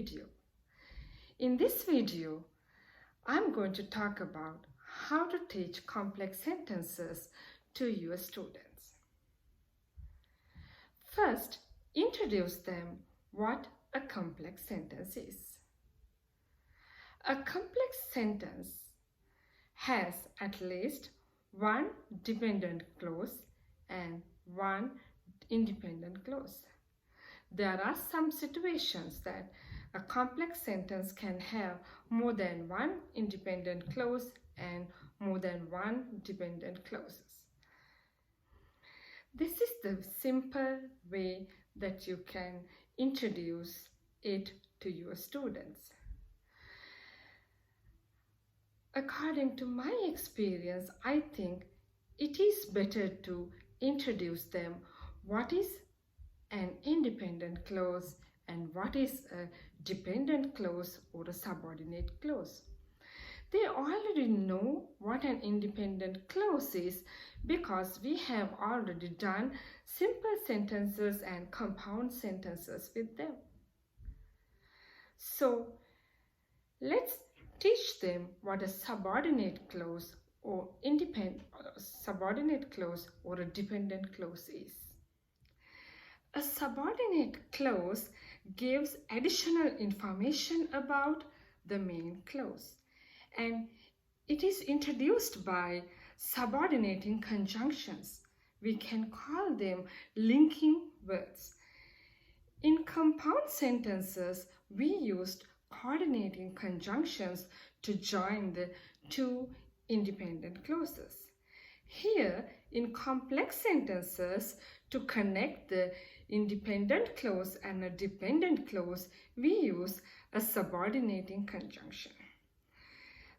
video. In this video, I'm going to talk about how to teach complex sentences to your students. First, introduce them what a complex sentence is. A complex sentence has at least one dependent clause and one independent clause. There are some situations that a complex sentence can have more than one independent clause and more than one dependent clauses. This is the simple way that you can introduce it to your students. According to my experience, I think it is better to introduce them what is an independent clause and what is a dependent clause or a subordinate clause. They already know what an independent clause is because we have already done simple sentences and compound sentences with them. So let's teach them what a subordinate clause or subordinate clause or a dependent clause is. A subordinate clause gives additional information about the main clause, and it is introduced by subordinating conjunctions. We can call them linking words. In compound sentences, we used coordinating conjunctions to join the two independent clauses. Here, in complex sentences, to connect the independent clause and a dependent clause, we use a subordinating conjunction.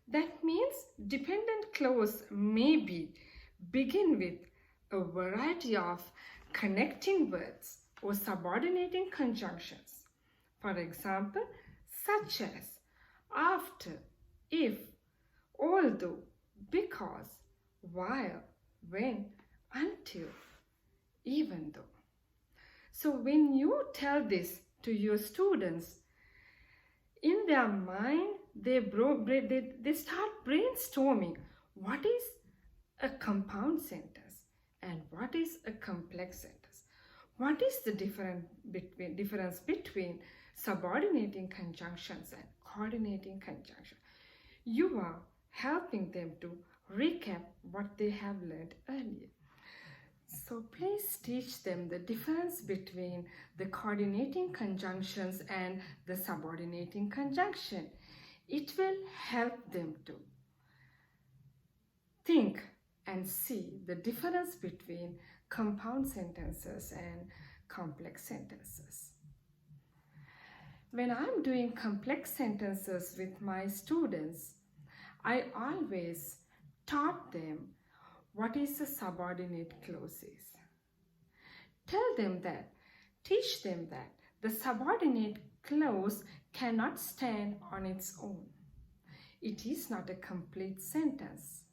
That means dependent clause may begin with a variety of connecting words or subordinating conjunctions. For example, such as after, if, although, because, while, when, until, even though. So when you tell this to your students, in their mind, they start brainstorming what is a compound sentence and what is a complex sentence. What is the difference between subordinating conjunctions and coordinating conjunctions? You are helping them to recap what they have learned earlier. So please teach them the difference between the coordinating conjunctions and the subordinating conjunction. It will help them to think and see the difference between compound sentences and complex sentences. When I'm doing complex sentences with my students, I always taught them what is a subordinate clause is. Teach them that the subordinate clause cannot stand on its own. It is not a complete sentence.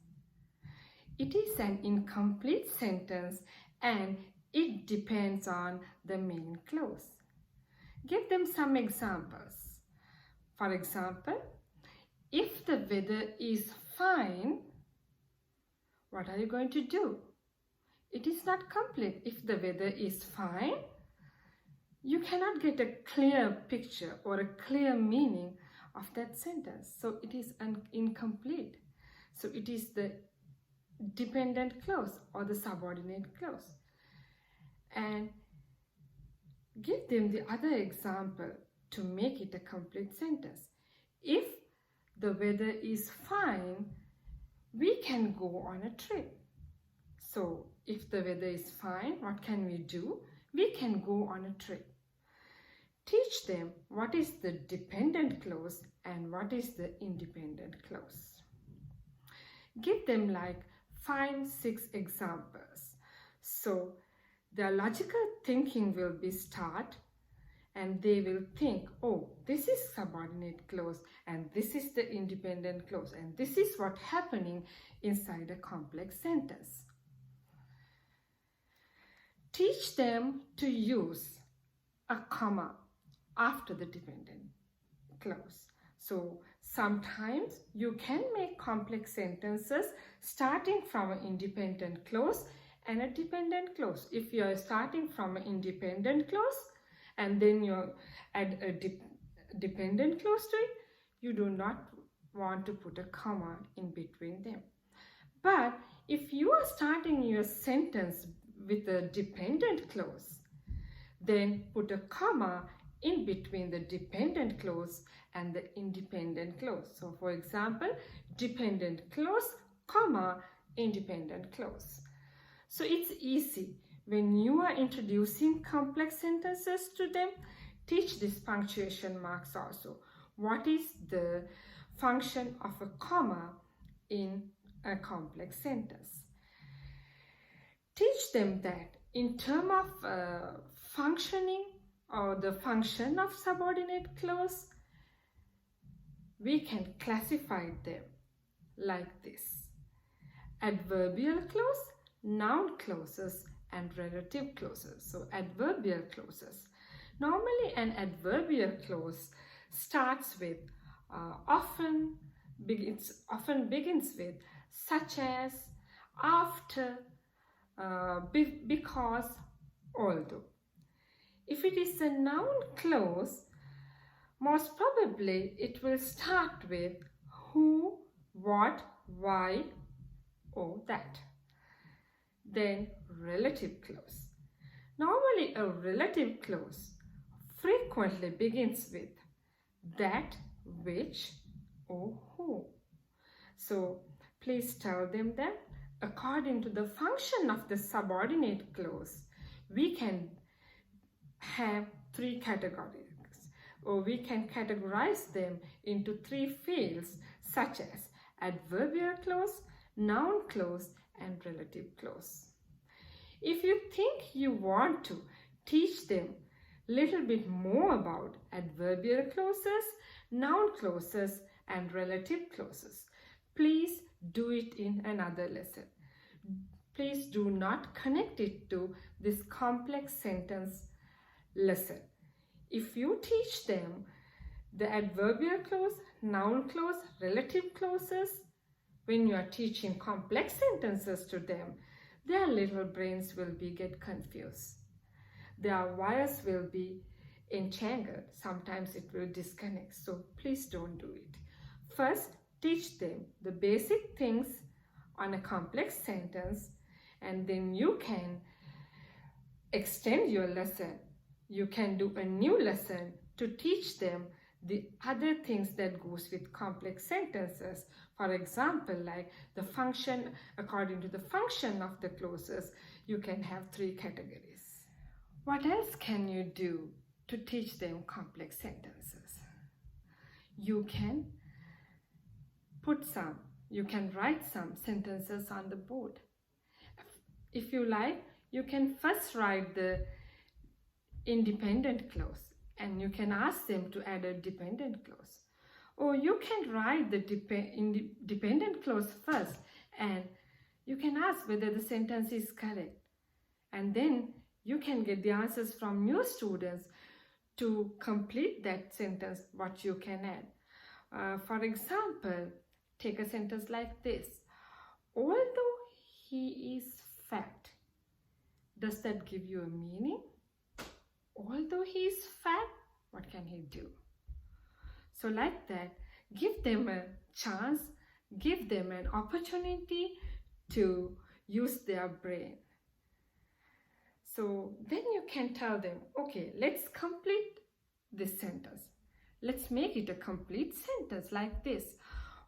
It is an incomplete sentence and it depends on the main clause. Give them some examples. For example, if the weather is fine, what are you going to do? It is not complete. If the weather is fine, you cannot get a clear picture or a clear meaning of that sentence. So it is incomplete. So it is the dependent clause or the subordinate clause. And give them the other example to make it a complete sentence. If the weather is fine, we can go on a trip. So if the weather is fine, what can we do? We can go on a trip. Teach them what is the dependent clause and what is the independent clause. Give them like 5-6 examples. So their logical thinking will be start and they will think, oh, this is subordinate clause and this is the independent clause and this is what's happening inside a complex sentence. Teach them to use a comma after the dependent clause. So sometimes you can make complex sentences starting from an independent clause and a dependent clause. If you are starting from an independent clause and then you add a dependent clause to it, you do not want to put a comma in between them. But if you are starting your sentence with a dependent clause, then put a comma in between the dependent clause and the independent clause. So for example, dependent clause, comma, independent clause. So it's easy. When you are introducing complex sentences to them, teach these punctuation marks also. What is the function of a comma in a complex sentence? Teach them that in terms of functioning or the function of subordinate clause, we can classify them like this: adverbial clause, noun clauses, and relative clauses. So adverbial clauses. Normally an adverbial clause starts with often begins with such as, after, because, although. If it is a noun clause, most probably it will start with who, what, why, or that. Then relative clause. Normally a relative clause frequently begins with that, which, or who. So please tell them that according to the function of the subordinate clause, we can have three categories, or we can categorize them into three fields such as adverbial clause, noun clause, and relative clause. If you think you want to teach them a little bit more about adverbial clauses, noun clauses, and relative clauses, please do it in another lesson. Please do not connect it to this complex sentence lesson. If you teach them the adverbial clause, noun clause, relative clauses, when you are teaching complex sentences to them, their little brains will get confused. Their wires will be entangled. Sometimes it will disconnect. So please don't do it. First, teach them the basic things on a complex sentence, and then you can extend your lesson. You can do a new lesson to teach them the other things that goes with complex sentences. For example, like the function, according to the function of the clauses, you can have three categories. What else can you do to teach them complex sentences? You can write some sentences on the board. If you like, you can first write the independent clause and you can ask them to add a dependent clause. Or you can write the dependent clause first and you can ask whether the sentence is correct. And then you can get the answers from your students to complete that sentence, what you can add. For example, take a sentence like this: although he is fat. Does that give you a meaning? Although he is fat, what can he do? So like that, give them a chance, give them an opportunity to use their brain. So then you can tell them, okay, let's complete this sentence. Let's make it a complete sentence like this: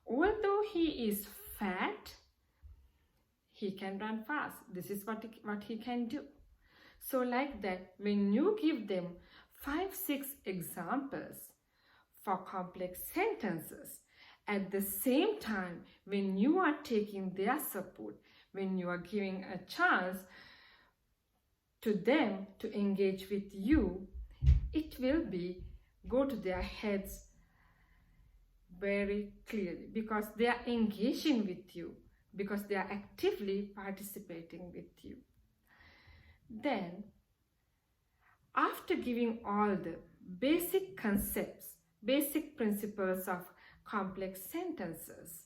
although he is fat, he can run fast. This is what he can do. So like that, when you give them 5-6 examples for complex sentences, at the same time, when you are taking their support, when you are giving a chance to them to engage with you, it will go to their heads very clearly, because they are engaging with you, because they are actively participating with you. Then, after giving all the basic concepts basic principles of complex sentences.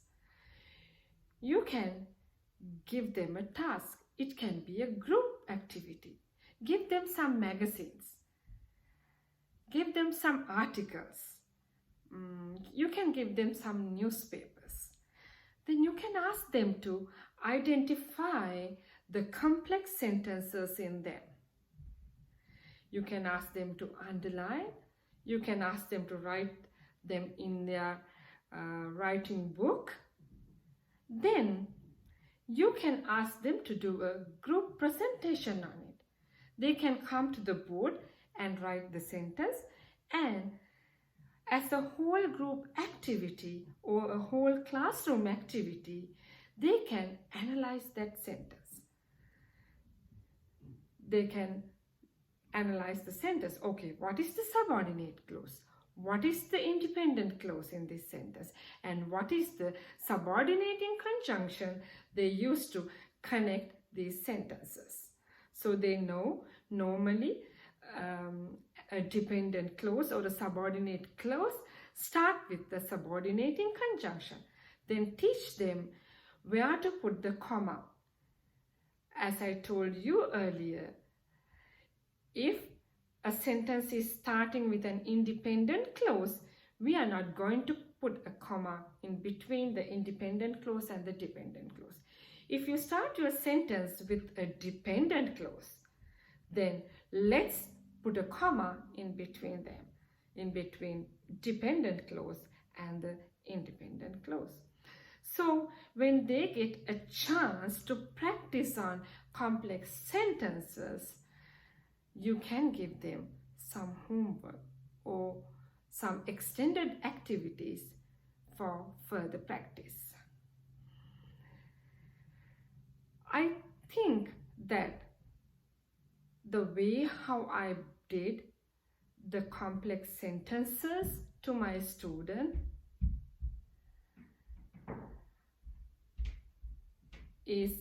You can give them a task. It can be a group activity. Give them some magazines. Give them some articles. You can give them some newspapers. Then you can ask them to identify the complex sentences in them. You can ask them to underline. You can ask them to write them in their writing book. Then you can ask them to do a group presentation on it. They can come to the board and write the sentence, and as a whole group activity or a whole classroom activity, they can analyze that sentence. They can analyze the sentence. Okay, what is the subordinate clause? What is the independent clause in this sentence? And what is the subordinating conjunction they use to connect these sentences? So they know normally a dependent clause or a subordinate clause start with the subordinating conjunction. Then teach them where to put the comma. As I told you earlier, if a sentence is starting with an independent clause, we are not going to put a comma in between the independent clause and the dependent clause. If you start your sentence with a dependent clause, then let's put a comma in between them, in between dependent clause and the independent clause. So when they get a chance to practice on complex sentences, you can give them some homework or some extended activities for further practice. I think that the way how I did the complex sentences to my student is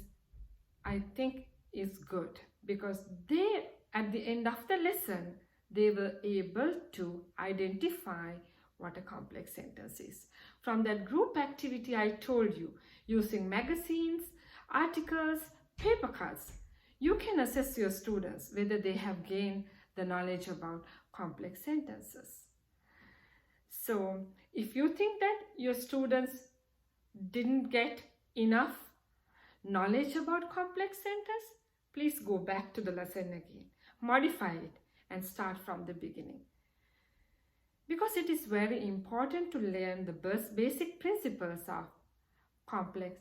good, because they, at the end of the lesson, they were able to identify what a complex sentence is. From that group activity I told you, using magazines, articles, paper cuts, you can assess your students whether they have gained the knowledge about complex sentences. So if you think that your students didn't get enough knowledge about complex sentence, please go back to the lesson again, modify it and start from the beginning. Because it is very important to learn the basic principles of complex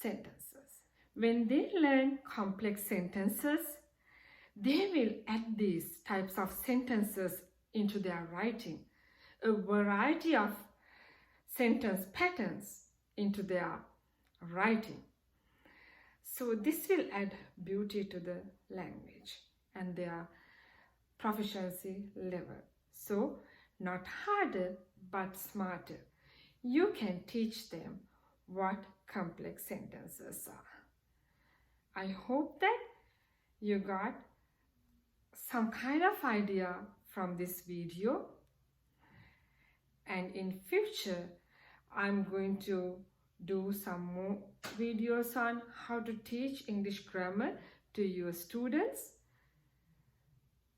sentences. When they learn complex sentences, they will add these types of sentences into their writing, a variety of sentence patterns into their writing. So this will add beauty to the language and their proficiency level. So not harder but smarter. You can teach them what complex sentences are. I hope that you got some kind of idea from this video, and in future I'm going to do some more videos on how to teach English grammar to your students.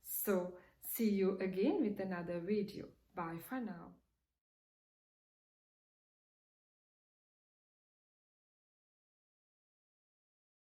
So see you again with another video. Bye for now.